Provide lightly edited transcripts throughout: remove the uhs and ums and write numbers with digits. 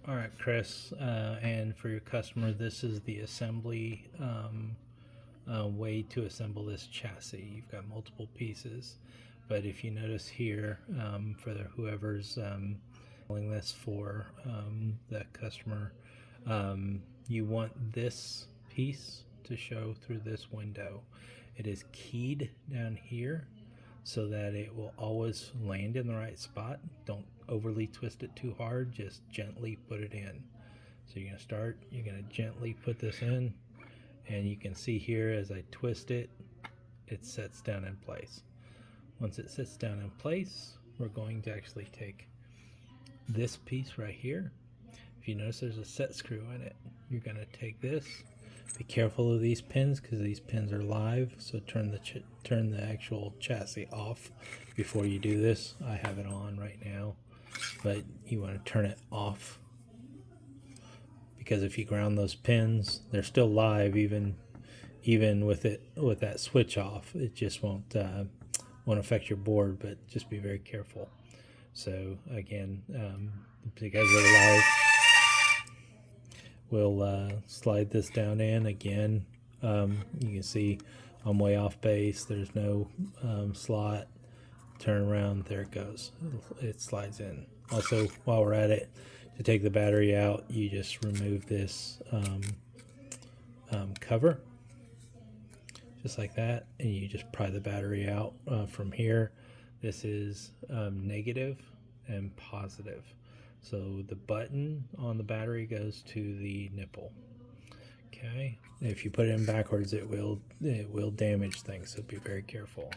All right, Chris, and for your customer, this is the assembly way to assemble this chassis. You've got multiple pieces, but if you notice here, for whoever's selling this for the customer, you want this piece to show through this window. It is keyed down here so that it will always land in the right spot. Don't overly twist it too hard, just gently put it in. So you're going to gently put this in, and you can see here as I twist it, it sets down in place. Once it sits down in place, we're going to actually take this piece right here. If you notice there's a set screw in it, you're going to take this. Be careful of these pins because these pins are live, so turn the actual chassis off before you do this. I have it on right now, but you want to turn it off because if you ground those pins, they're still live even with that switch off. It just won't affect your board, but just be very careful. So again, because they're live, we'll slide this down in again. You can see I'm way off base. There's no slot. Turn around. There it goes. It slides in. Also, while we're at it, to take the battery out, you just remove this cover, just like that, and you just pry the battery out from here. This is negative and positive. So the button on the battery goes to the nipple. Okay, if you put it in backwards, it will damage things. So be very careful.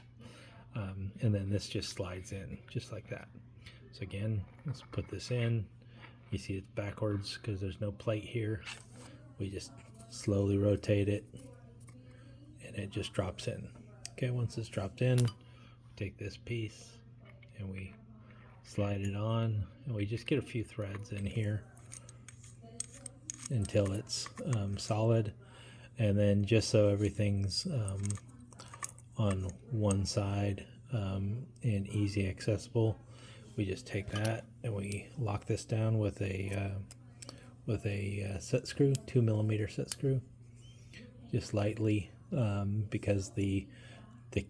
And then this just slides in just like that. So again, let's put this in. You see it's backwards because there's no plate here. We just slowly rotate it, and it just drops in. Okay, once it's dropped in, we take this piece and we slide it on, and we just get a few threads in here until it's solid. And then just so everything's on one side and easy accessible, we just take that and we lock this down with a set screw, 2mm set screw, just lightly, because the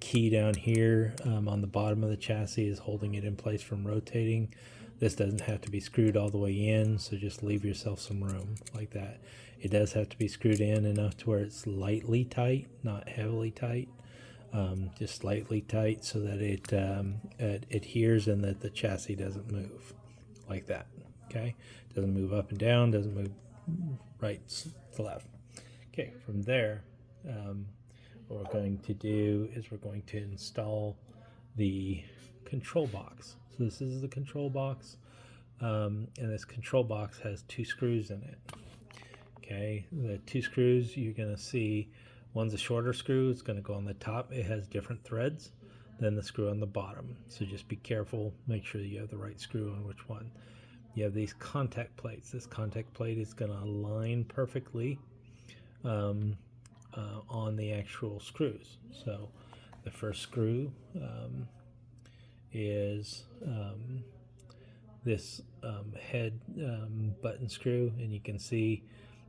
key down here on the bottom of the chassis is holding it in place from rotating. This doesn't have to be screwed all the way in, so just leave yourself some room like that. It does have to be screwed in enough to where it's lightly tight, not heavily tight, just slightly tight so that it adheres and that the chassis doesn't move like that. Okay, doesn't move up and down, doesn't move right to left. Okay, from there, what we're going to do is we're going to install the control box. So this is the control box, and this control box has 2 screws in it. Okay, the 2 screws you're going to see, one's a shorter screw, it's going to go on the top. It has different threads than the screw on the bottom, so just be careful, make sure you have the right screw on which one. You have these contact plates. This contact plate is going to align perfectly on the actual screws. So the first screw is this head button screw, and you can see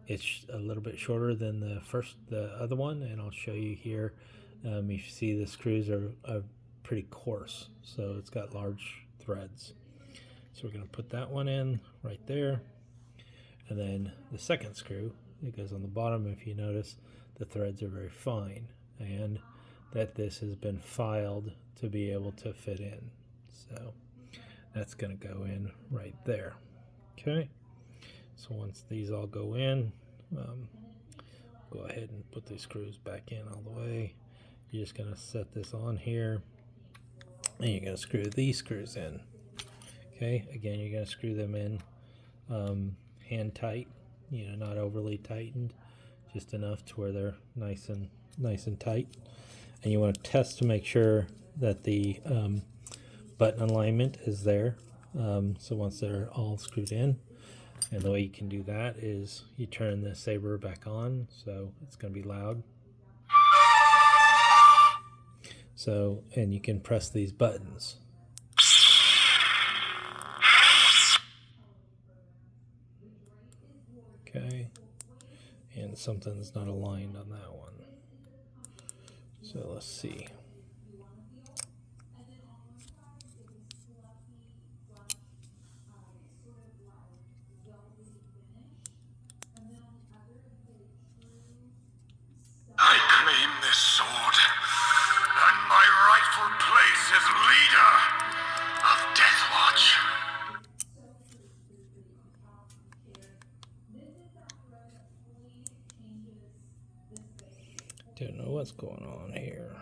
it's a little bit shorter than the other one, and I'll show you here. You see the screws are pretty coarse, so it's got large threads. So we're going to put that one in right there, and then the second screw, it goes on the bottom. If you notice, the threads are very fine, and that this has been filed to be able to fit in. So that's going to go in right there. Okay, so once these all go in, go ahead and put these screws back in all the way. You're just going to set this on here, and you're going to screw these screws in. Okay, again, you're going to screw them in hand tight, not overly tightened, just enough to where they're nice and tight. And you want to test to make sure that the button alignment is there. So once they're all screwed in, and the way you can do that is you turn the saber back on, so it's going to be loud. So, and you can press these buttons. Okay. And something's not aligned on that one. So let's see. I claim this sword, and my rightful place as leader of Deathwatch. Don't know what's going on here.